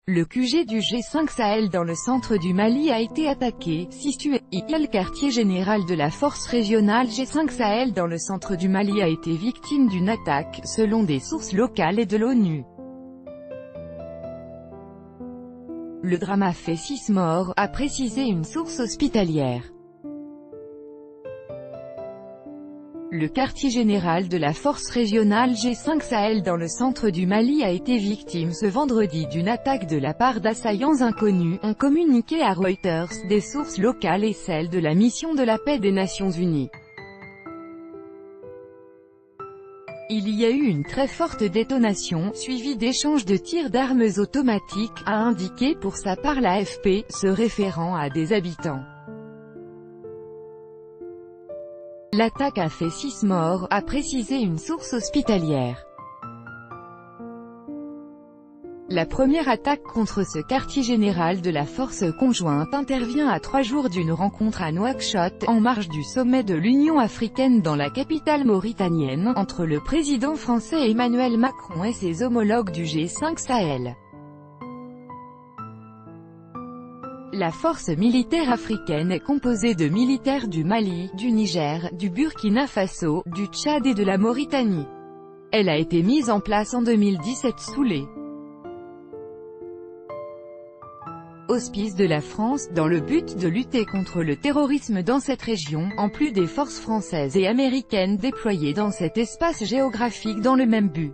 Le QG du G5 Sahel dans le centre du Mali a été attaqué, situé. Le quartier général de la force régionale G5 Sahel dans le centre du Mali a été victime d'une attaque, selon des sources locales et de l'ONU. Le drame a fait 6 morts, a précisé une source hospitalière. Le quartier général de la force régionale G5 Sahel dans le centre du Mali a été victime ce vendredi d'une attaque de la part d'assaillants inconnus, ont communiqué à Reuters des sources locales et celles de la mission de la paix des Nations Unies. Il y a eu une très forte détonation, suivie d'échanges de tirs d'armes automatiques, a indiqué pour sa part l'AFP, se référant à des habitants. L'attaque a fait 6 morts, a précisé une source hospitalière. La première attaque contre ce quartier général de la force conjointe intervient à 3 jours d'une rencontre à Nouakchott, en marge du sommet de l'Union africaine dans la capitale mauritanienne, entre le président français Emmanuel Macron et ses homologues du G5 Sahel. La force militaire africaine est composée de militaires du Mali, du Niger, du Burkina Faso, du Tchad et de la Mauritanie. Elle a été mise en place en 2017 sous les auspices de la France, dans le but de lutter contre le terrorisme dans cette région, en plus des forces françaises et américaines déployées dans cet espace géographique dans le même but.